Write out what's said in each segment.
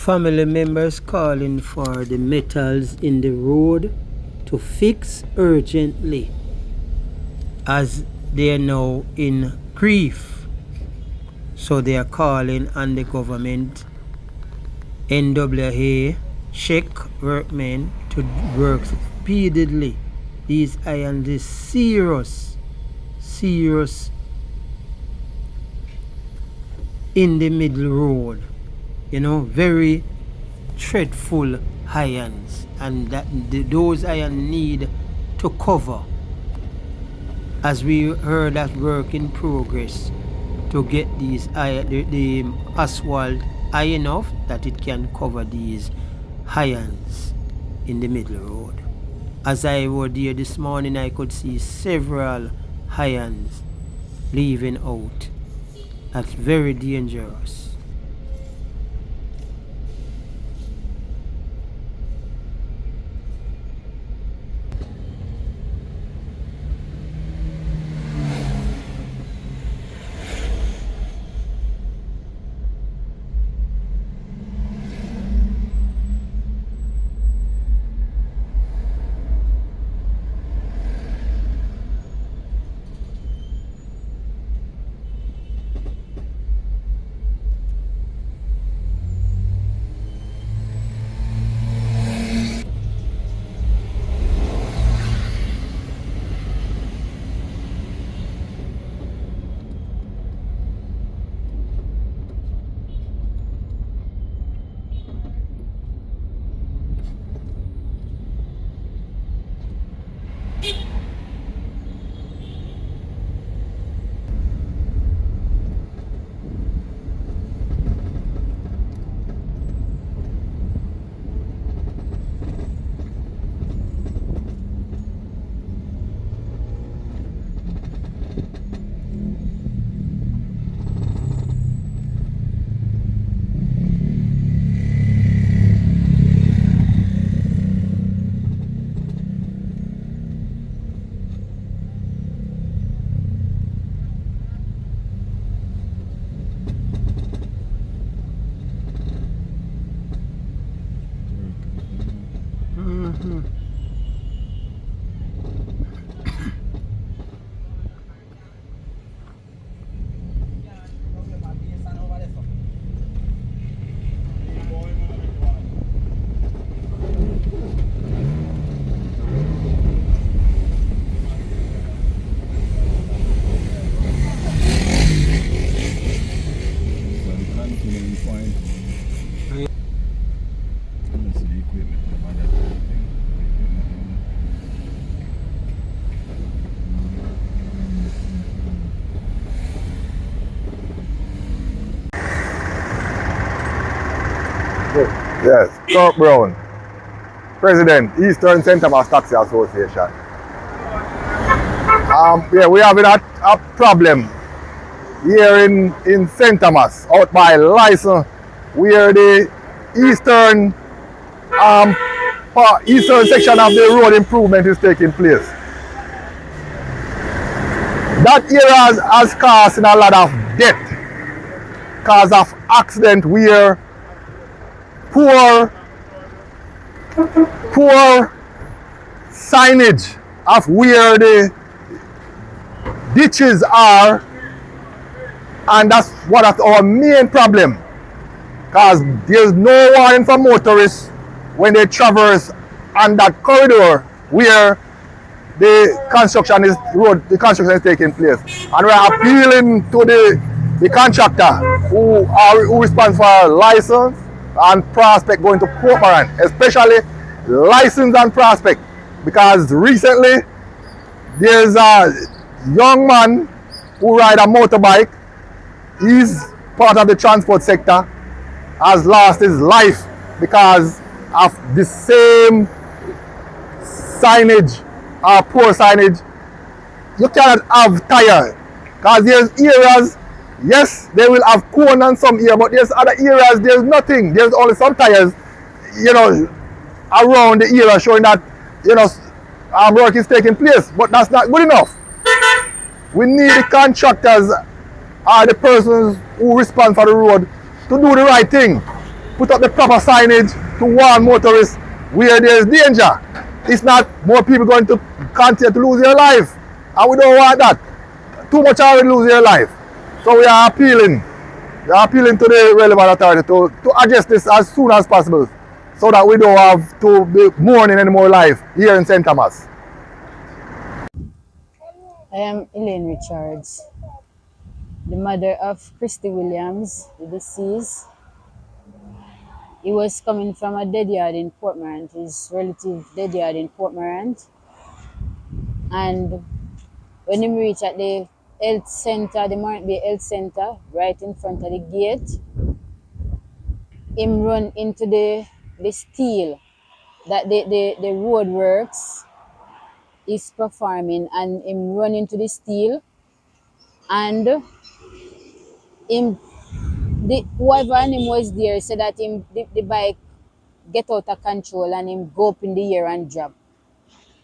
Family members calling for the metals in the road to fix urgently as they are now in grief. So they are calling on the government, NWA, check workmen to work speedily. These irons is serious in the middle road. You know, very dreadful irons, and that those irons need to cover, as we heard, that work in progress to get these the asphalt high enough that it can cover these irons in the middle road. As I was there this morning, I could see several irons leaving out. That's very dangerous. Yes, Kirk Brown, President, Eastern St. Thomas Taxi Association. Yeah, we have a problem here in St. Thomas, out by Lyssons, where the eastern section of the road improvement is taking place. That area has caused a lot of death because of accident where poor signage of where the ditches are, and that's one of our main problem, because there's no warning for motorists when they traverse on that corridor where the construction is taking place. And we're appealing to the contractor who responds for license and prospect going to Port Morant, especially license and prospect, because recently there's a young man who ride a motorbike. He's part of the transport sector, has lost his life because of the same signage or poor signage. You cannot have tire, because there's areas, yes, they will have cone on some here, but there's other areas there's nothing. There's only some tires, you know, around the area showing that, you know, work is taking place, but that's not good enough. We need the contractors or the persons who respond for the road to do the right thing. put up the proper signage to warn motorists where there is danger. It's not more people going to continue to lose their life. And we don't want that. Too much already lose their life. So we are appealing. We are appealing to the relevant authority to address this as soon as possible so that we don't have to be mourning any more life here in St. Thomas. I am Ela Richards, the mother of Christi Williams, the deceased. He was coming from a dead yard in Port Morant, his relative dead yard in Port Morant. And when he reached at the health center, the Morant Bay Health Center, right in front of the gate, him run into the steel that the roadworks is performing, and him run into the steel, and him whoever him was there said that the bike get out of control and him go up in the air and drop.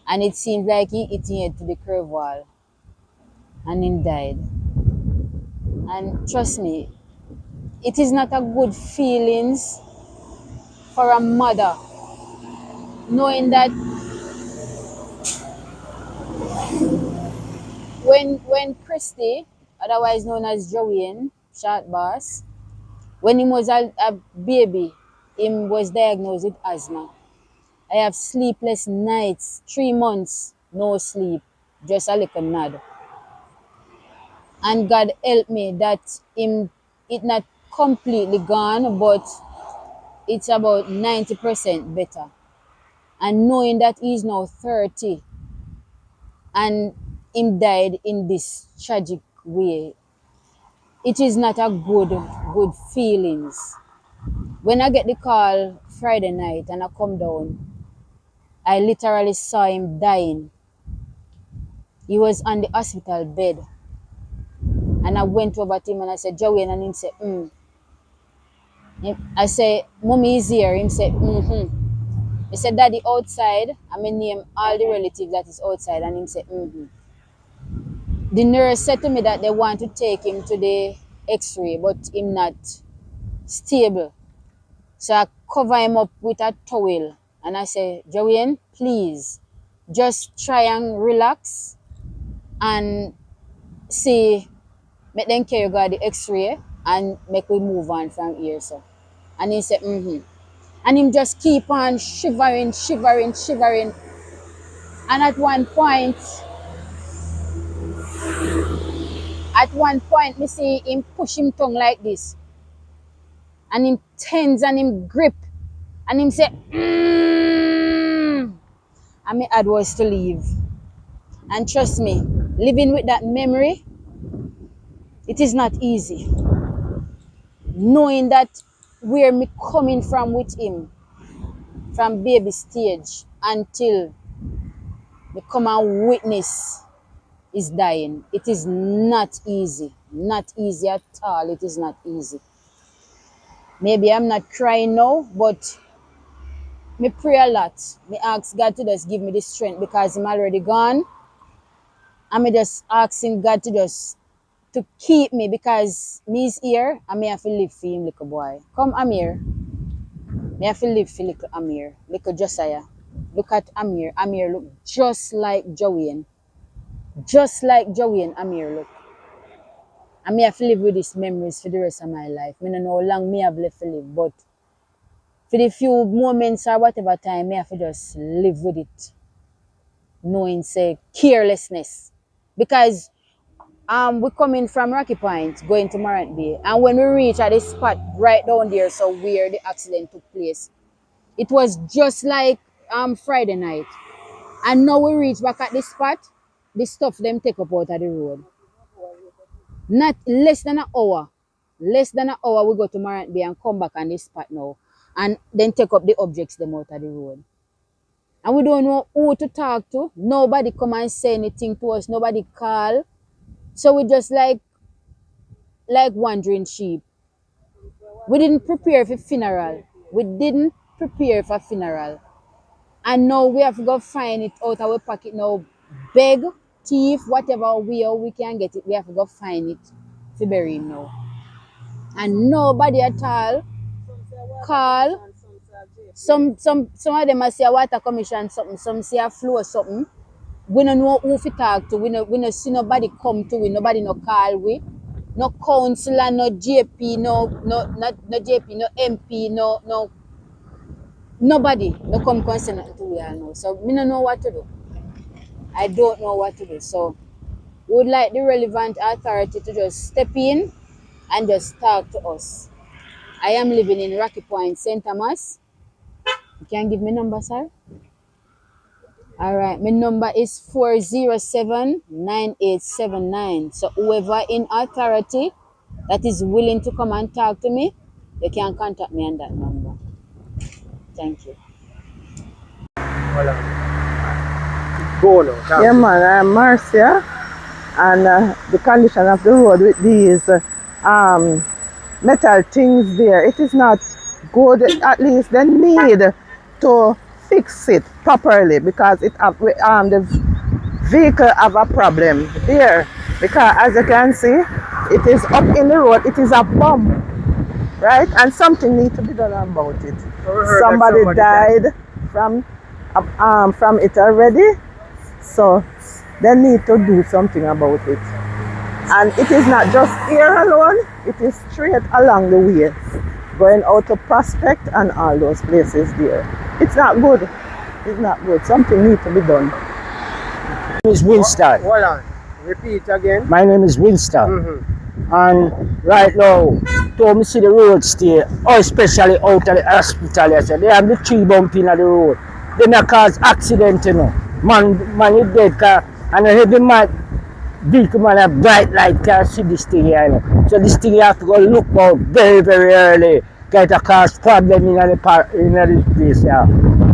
And it seemed like he hit his head to the curve wall and him died. And trust me, it is not a good feelings for a mother knowing that when Christi, otherwise known as Joanne, short boss, when he was a baby, him was diagnosed with asthma. I have sleepless nights, 3 months, no sleep, just a little nod. And God help me that it not completely gone, but it's about 90% better. And knowing that he's now 30 and him died in this tragic way, it is not a good feelings. When I get the call Friday night and I come down, I literally saw him dying. He was on the hospital bed. And I went over to him and I said, Joanne, and him said, I said, Mommy is here. Him said, He said, Daddy outside. I may name all the relatives that is outside. And him said, The nurse said to me that they want to take him to the x-ray, but him not stable. So I cover him up with a towel. And I said, Joanne, please, just try and relax and see, make them carry God the x-ray and make we move on from here. So. And he said, And him just keep on shivering. And at one point, me see him push him tongue like this. And him tense and him grip. And him say, And my ad was to leave. And trust me, living with that memory, it is not easy. Knowing that where me coming from with him, from baby stage until me come and witness his dying, it is not easy. Not easy at all. It is not easy. Maybe I'm not crying now, but me pray a lot. Me ask God to just give me the strength because I'm already gone. And me just asking God to just to keep me because me is here and me have to live for him, little boy. Come, Amir. Me have to live for little Amir, little Josiah. Look at Amir. Amir look just like Joanne. Just like Joanne, Amir look. And me have to live with these memories for the rest of my life. I don't know how long me have left to live, but for the few moments or whatever time, me have to just live with it. Knowing, say, carelessness. Because we coming from Rocky Point, going to Morant Bay. And when we reach at this spot right down there, so where the accident took place, it was just like Friday night. And now we reach back at this spot, the stuff them take up out of the road. Not less than an hour. Less than an hour we go to Morant Bay and come back on this spot now. And then take up the objects them out of the road. And we don't know who to talk to. Nobody come and say anything to us. Nobody call. So we just like wandering sheep. We didn't prepare for funeral. We didn't prepare for funeral. And now we have to go find it out of our pocket now. Beg, thief, whatever way we can get it, we have to go find it to bury him now. And nobody at all call. Some of them are say a water commission something, some say a flow something. We don't know who to talk to. We no see nobody come to we, nobody no call we. No councillor, no JP, no JP, no MP, no nobody no come concern nothing to we all know. So we don't know what to do. I don't know what to do. So we would like the relevant authority to just step in and just talk to us. I am living in Rocky Point, St. Thomas. You can give me number, sir? All right, my number is 407-9879. So whoever in authority that is willing to come and talk to me, they can contact me on that number. Thank you. Go now. Yeah, man, I'm Marcia, and the condition of the road with these metal things there, it is not good. At least they need to fix it properly because it have, the vehicle have a problem there. Because as you can see, it is up in the road. It is a bump, right? And something needs to be done about it. Somebody died from it already. So they need to do something about it. And it is not just here alone, it is straight along the way, going out to Prospect and all those places there. It's not good. It's not good. Something needs to be done. My name is Winston. Hold on. Repeat again. My name is Winston. And right now, to me see the road stay, especially out of the hospital, I said, they have the tree bumping at the road. They not cause accident, you know. Man is dead car, and a heavy man, vehicle man a bright light car see this thing here, you know. So this thing you have to go look out very, very early. Get a cause problem in the place, yeah.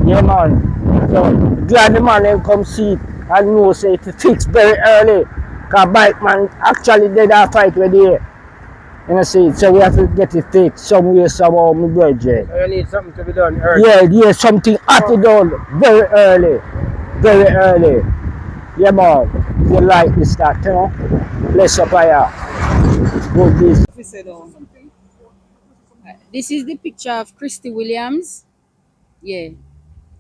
Yeah, man. So glad the man then come see it and know say it fix very early. Because bike man actually did a fight with it. You know, see, so we have to get it fixed some way, somehow, my brother. So you need something to be done early. Yeah, something have to be done very early. Very early. Yeah, man. You like this, that, you know? Bless up here. Good this. This is the picture of Christi Williams. Yeah.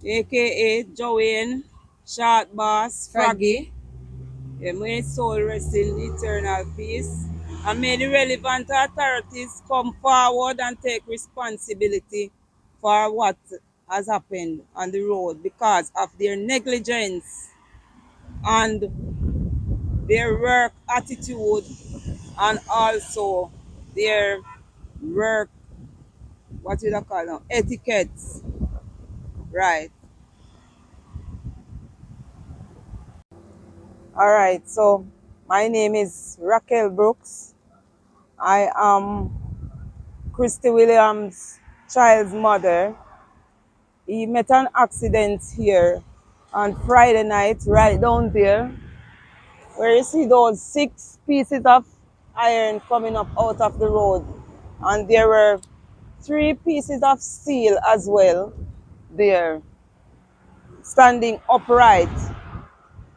AKA Joanne, Short Boss, Froggy. Yeah, may his soul rest in eternal peace. And may the relevant authorities come forward and take responsibility for what has happened on the road because of their negligence and their work attitude and also their work, what do you call them, etiquettes. Right. All right, so my name is Raquel Brooks. I am Christi Williams' child's mother. He met an accident here on Friday night, right down there, where you see those 6 pieces of iron coming up out of the road. And there were 3 pieces of steel as well there, standing upright,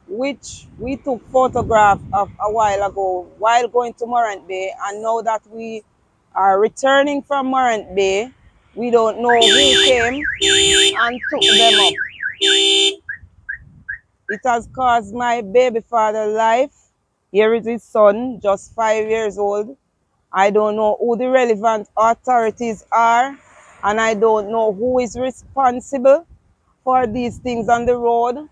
which we took photograph of a while ago while going to Morant Bay, and now that we are returning from Morant Bay, we don't know who came and took them up. It has caused my baby father life. Here is his son, just 5 years old. I don't know who the relevant authorities are, and I don't know who is responsible for these things on the road.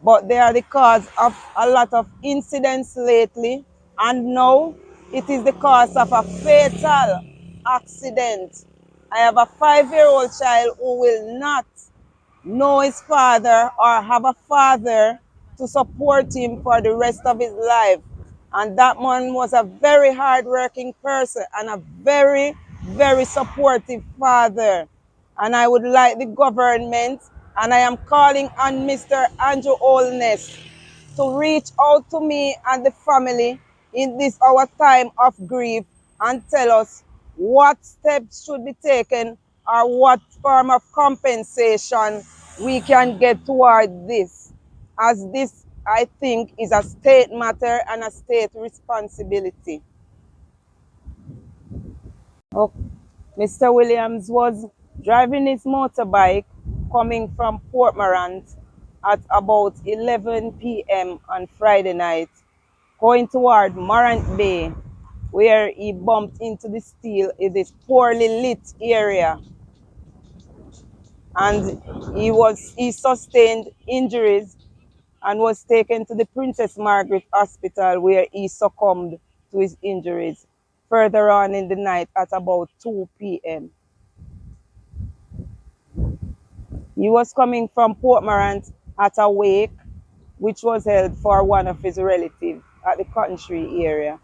But they are the cause of a lot of incidents lately, and now it is the cause of a fatal accident. I have a 5-year-old child who will not know his father or have a father to support him for the rest of his life. And that man was a very hard-working person and a very, very supportive father. And I would like the government, and I am calling on Mr. Andrew Holness to reach out to me and the family in this our time of grief and tell us what steps should be taken or what form of compensation we can get toward this, as this, I think, is a state matter and a state responsibility. Oh, Mr. Williams was driving his motorbike coming from Port Morant at about 11 p.m. on Friday night, going toward Morant Bay, where he bumped into the steel in this poorly lit area, and he sustained injuries and was taken to the Princess Margaret Hospital, where he succumbed to his injuries further on in the night at about 2 p.m. He was coming from Port Morant at a wake which was held for one of his relatives at the Cotton Tree area.